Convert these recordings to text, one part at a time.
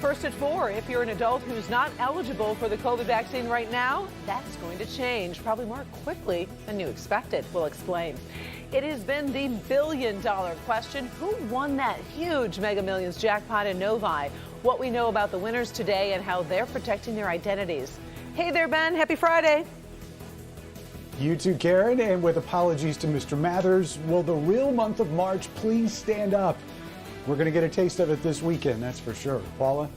First at 4, if you're an adult who's not eligible for the COVID vaccine right now, that's going to change, probably more quickly than you expected. We'll explain. It has been the billion-dollar question. Who won that huge Mega Millions jackpot in Novi? What we know about the winners today and how they're protecting their identities. Hey there, Ben. Happy Friday. You too, Karen, and with apologies to Mr. Mathers, will the real month of March please stand up? We're going to get a taste of it this weekend, that's for sure. Paula?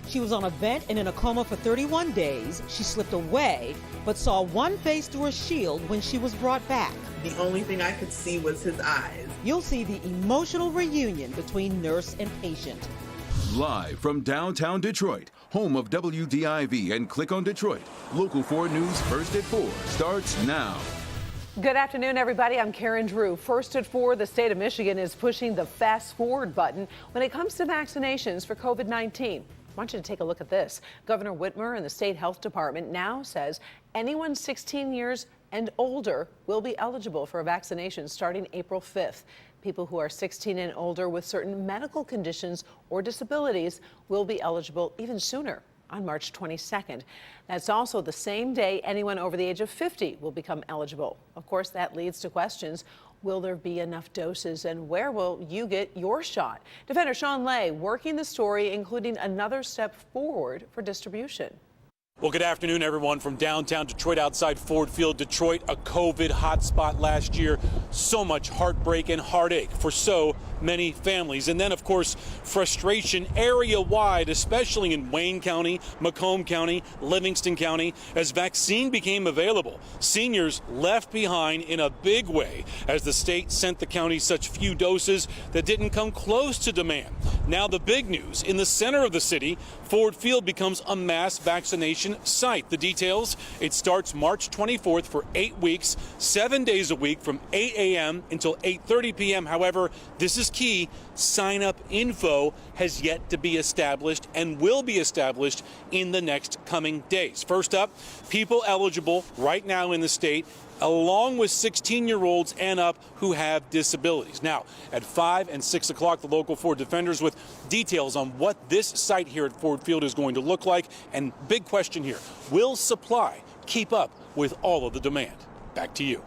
She was on a vent and in a coma for 31 days. She slipped away, but saw one face through a shield when she was brought back. The only thing I could see was his eyes. You'll see the emotional reunion between nurse and patient. Live from downtown Detroit, home of WDIV and Click on Detroit, Local 4 News First at 4 starts now. Good afternoon, everybody. I'm Karen Drew. First at 4, the state of Michigan is pushing the fast forward button when it comes to vaccinations for COVID-19. I want you to take a look at this. Governor Whitmer and the state health department now says anyone 16 years and older will be eligible for a vaccination starting April 5th. People who are 16 and older with certain medical conditions or disabilities will be eligible even sooner, on March 22nd. That's also the same day anyone over the age of 50 will become eligible. Of course, that leads to questions. Will there be enough doses, and where will you get your shot? Defender Sean Lay working the story, including another step forward for distribution. Well, good afternoon, everyone, from downtown Detroit outside Ford Field, Detroit, a COVID hotspot last year. So much heartbreak and heartache for so many families. And then, of course, frustration area-wide, especially in Wayne County, Macomb County, Livingston County, as vaccine became available. Seniors left behind in a big way as the state sent the county such few doses that didn't come close to demand. Now the big news, in the center of the city, Ford Field becomes a mass vaccination site. The details, it starts March 24th for 8 weeks, 7 days a week from 8 a.m. until 8:30 p.m. However, this is key. Sign-up info has yet to be established and will be established in the next coming days. First up, people eligible right now in the state, along with 16-year-olds and up who have disabilities. Now, at 5 and 6 o'clock, the Local 4 Defenders with details on what this site here at Ford Field is going to look like. And big question here, will supply keep up with all of the demand? Back to you.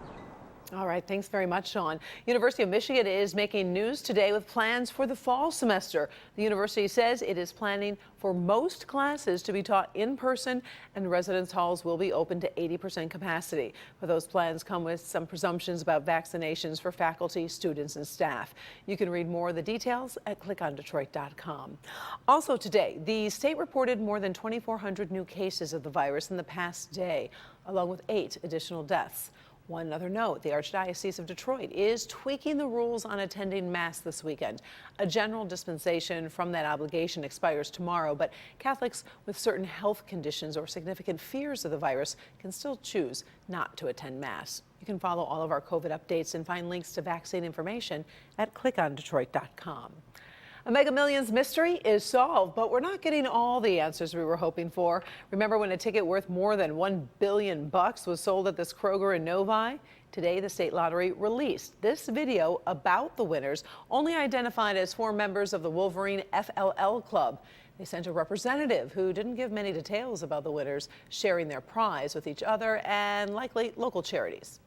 All right, thanks very much, Sean. University of Michigan is making news today with plans for the fall semester. The university says it is planning for most classes to be taught in person, and residence halls will be open to 80% capacity. But those plans come with some presumptions about vaccinations for faculty, students, and staff. You can read more of the details at clickondetroit.com. Also today, the state reported more than 2,400 new cases of the virus in the past day, along with 8 additional deaths. One other note, the Archdiocese of Detroit is tweaking the rules on attending Mass this weekend. A general dispensation from that obligation expires tomorrow, but Catholics with certain health conditions or significant fears of the virus can still choose not to attend Mass. You can follow all of our COVID updates and find links to vaccine information at clickondetroit.com. A Mega Millions mystery is solved, but we're not getting all the answers we were hoping for. Remember when a ticket worth more than $1 billion was sold at this Kroger in Novi? Today, the state lottery released this video about the winners, only identified as 4 members of the Wolverine FLL Club. They sent a representative who didn't give many details about the winners sharing their prize with each other and likely local charities.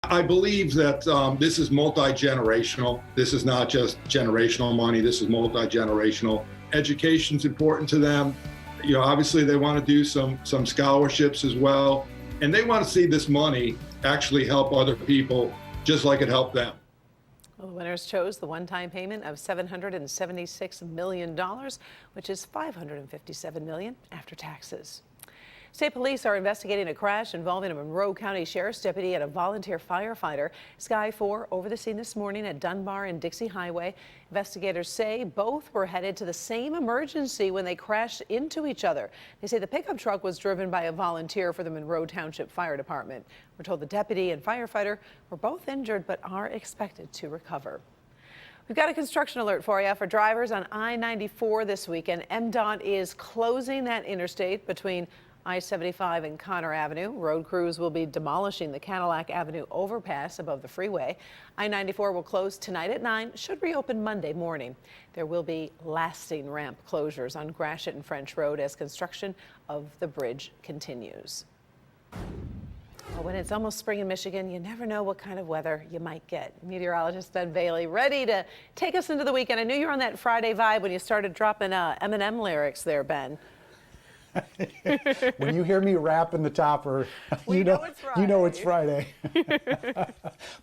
I believe that this is multi-generational. This is not just generational money. This is multi-generational. Education's important to them. You know, obviously they want to do some scholarships as well. And they want to see this money actually help other people just like it helped them. Well, the winners chose the one-time payment of $776 million, which is $557 million after taxes. State police are investigating a crash involving a Monroe County Sheriff's deputy and a volunteer firefighter. Sky 4 over the scene this morning at Dunbar and Dixie Highway. Investigators say both were headed to the same emergency when they crashed into each other. They say the pickup truck was driven by a volunteer for the Monroe Township Fire Department. We're told the deputy and firefighter were both injured but are expected to recover. We've got a construction alert for you for drivers on I-94 this weekend. MDOT is closing that interstate between I-75 and Connor Avenue. Road crews will be demolishing the Cadillac Avenue overpass above the freeway. I-94 will close tonight at 9, should reopen Monday morning. There will be lasting ramp closures on Gratiot and French Road as construction of the bridge continues. Well, when it's almost spring in Michigan, you never know what kind of weather you might get. Meteorologist Ben Bailey ready to take us into the weekend. I knew you were on that Friday vibe when you started dropping Eminem lyrics there, Ben. When you hear me rap in the topper, you know it's Friday.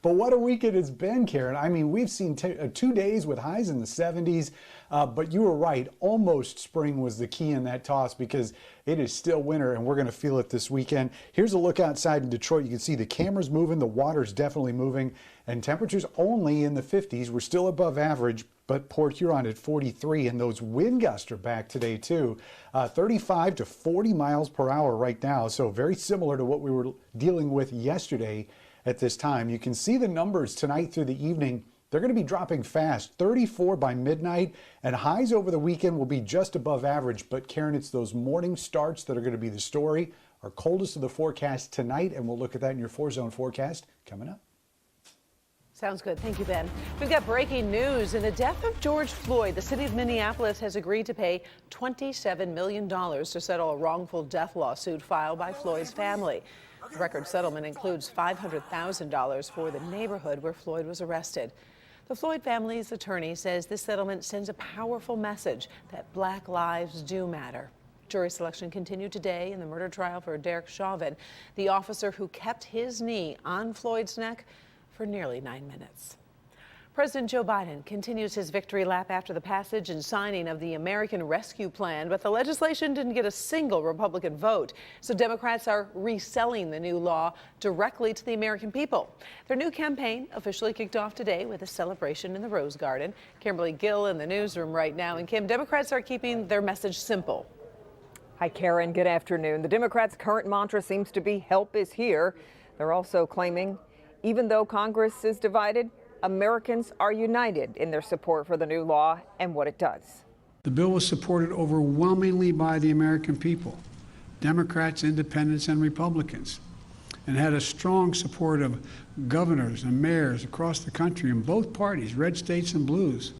But what a weekend it's been, Karen. I mean, we've seen 2 days with highs in the 70s, but you were right. Almost spring was the key in that toss because it is still winter and we're going to feel it this weekend. Here's a look outside in Detroit. You can see the cameras moving, the water's definitely moving, and temperatures only in the 50s. We're still above average, but Port Huron at 43, and those wind gusts are back today too. 35 to 40 miles per hour right now, so very similar to what we were dealing with yesterday at this time. You can see the numbers tonight through the evening. They're going to be dropping fast, 34 by midnight, and highs over the weekend will be just above average. But Karen, it's those morning starts that are going to be the story. Our coldest of the forecast tonight, and we'll look at that in your 4-zone forecast coming up. Sounds good. Thank you, Ben. We've got breaking news. In the death of George Floyd, the city of Minneapolis has agreed to pay $27 million to settle a wrongful death lawsuit filed by Floyd's family. The record settlement includes $500,000 for the neighborhood where Floyd was arrested. The Floyd family's attorney says this settlement sends a powerful message that Black lives do matter. Jury selection continued today in the murder trial for Derek Chauvin, the officer who kept his knee on Floyd's neck for nearly 9 minutes. President Joe Biden continues his victory lap after the passage and signing of the American Rescue Plan, but the legislation didn't get a single Republican vote. So Democrats are reselling the new law directly to the American people. Their new campaign officially kicked off today with a celebration in the Rose Garden. Kimberly Gill in the newsroom right now. And Kim, Democrats are keeping their message simple. Hi, Karen. Good afternoon. The Democrats' current mantra seems to be help is here. They're also claiming even though Congress is divided, Americans are united in their support for the new law and what it does. The bill was supported overwhelmingly by the American people, Democrats, independents, and Republicans, and had a strong support of governors and mayors across the country in both parties, red states and blues.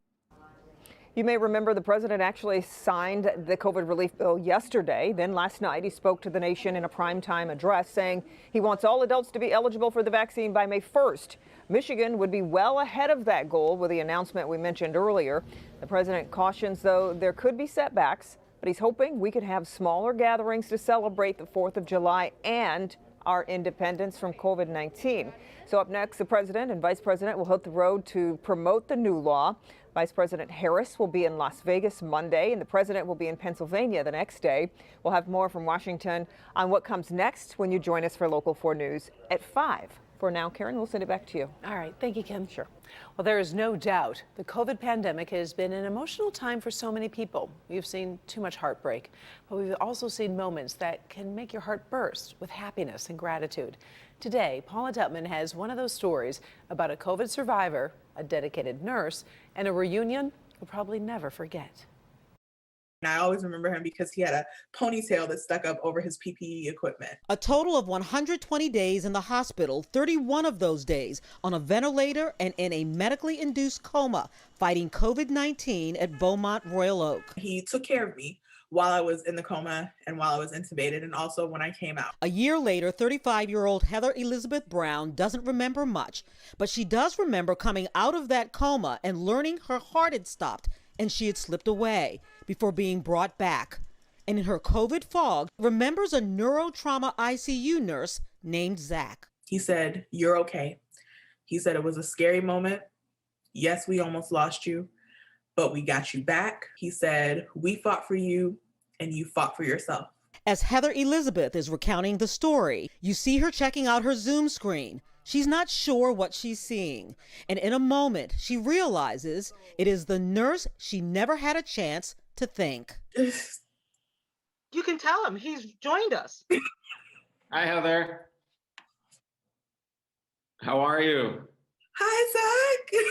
You may remember the president actually signed the COVID relief bill yesterday. Then last night, he spoke to the nation in a primetime address saying he wants all adults to be eligible for the vaccine by May 1st. Michigan would be well ahead of that goal with the announcement we mentioned earlier. The president cautions, though, there could be setbacks, but he's hoping we could have smaller gatherings to celebrate the 4th of July and our independence from COVID-19. So up next, the president and vice president will hit the road to promote the new law. Vice President Harris will be in Las Vegas Monday, and the president will be in Pennsylvania the next day. We'll have more from Washington on what comes next when you join us for Local 4 News at 5. For now, Karen, we'll send it back to you. All right. Thank you, Kim. Sure. Well, there is no doubt the COVID pandemic has been an emotional time for so many people. We've seen too much heartbreak, but we've also seen moments that can make your heart burst with happiness and gratitude. Today, Paula Tutman has one of those stories about a COVID survivor, a dedicated nurse, and a reunion you'll probably never forget. And I always remember him because he had a ponytail that stuck up over his PPE equipment. A total of 120 days in the hospital, 31 of those days on a ventilator and in a medically induced coma, fighting COVID-19 at Beaumont Royal Oak. He took care of me while I was in the coma and while I was intubated, and also when I came out. A year later, 35-year-old Heather Elizabeth Brown doesn't remember much, but she does remember coming out of that coma and learning her heart had stopped and she had slipped away before being brought back. And in her COVID fog, remembers a neurotrauma ICU nurse named Zach. He said, "You're okay." He said it was a scary moment. Yes, we almost lost you, but we got you back. He said, "We fought for you and you fought for yourself." As Heather Elizabeth is recounting the story, you see her checking out her Zoom screen. She's not sure what she's seeing. And in a moment, she realizes it is the nurse she never had a chance to thank. You can tell him he's joined us. Hi, Heather. How are you? Hi, Zach.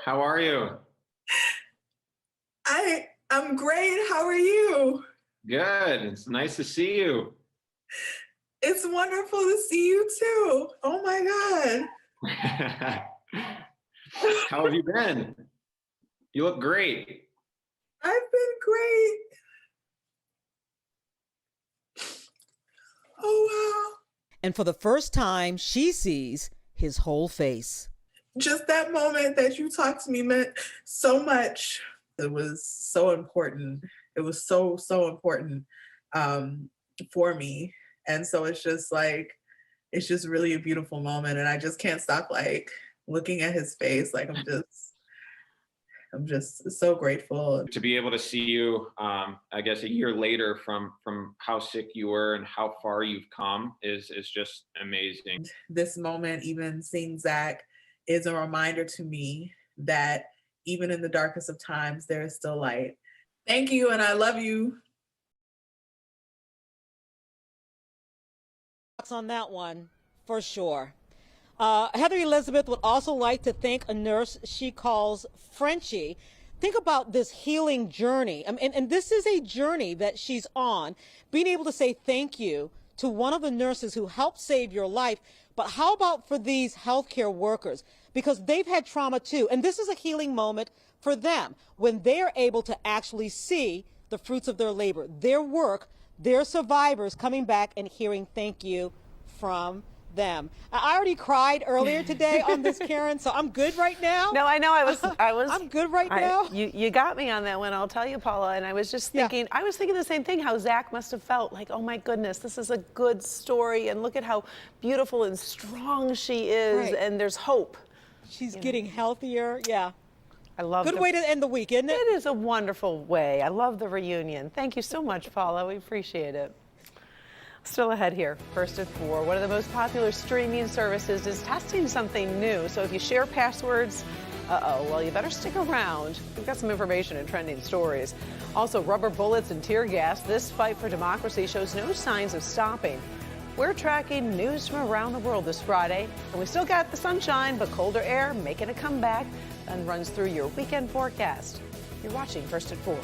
How are you? I'm great. How are you? Good. It's nice to see you. It's wonderful to see you too. Oh my God. How have you been? You look great. I've been great. Oh, wow. And for the first time, she sees his whole face. Just that moment that you talked to me meant so much. It was so important. It was so important for me. And so it's just really a beautiful moment. And I just can't stop like looking at his face. Like I'm just so grateful. To be able to see you, I guess a year later from how sick you were and how far you've come is just amazing. This moment, even seeing Zach, is a reminder to me that even in the darkest of times, there is still light. Thank you, and I love you. On that one, for sure. Heather Elizabeth would also like to thank a nurse she calls Frenchie. Think about this healing journey. And this is a journey that she's on, being able to say thank you to one of the nurses who helped save your life. But how about for these healthcare workers? Because they've had trauma too. And this is a healing moment for them when they are able to actually see the fruits of their labor, their work, their survivors coming back and hearing thank you from them. I already cried earlier today on this, Karen, so I'm good right now. No, I know. I was. I'm good right now. You got me on that one. I'll tell you, Paula. And I was just thinking. I was thinking the same thing. How Zach must have felt like, oh my goodness, this is a good story, and look at how beautiful and strong she is, Right. and there's hope. She's getting healthier. Yeah. I love. Good way to end the week, isn't it? It is a wonderful way. I love the reunion. Thank you so much, Paula. We appreciate it. Still ahead here, first at 4. One of the most popular streaming services is testing something new. So if you share passwords, well, you better stick around. We've got some information and trending stories. Also, rubber bullets and tear gas. This fight for democracy shows no signs of stopping. We're tracking news from around the world this Friday. And we still got the sunshine, but colder air making a comeback and runs through your weekend forecast. You're watching First at 4.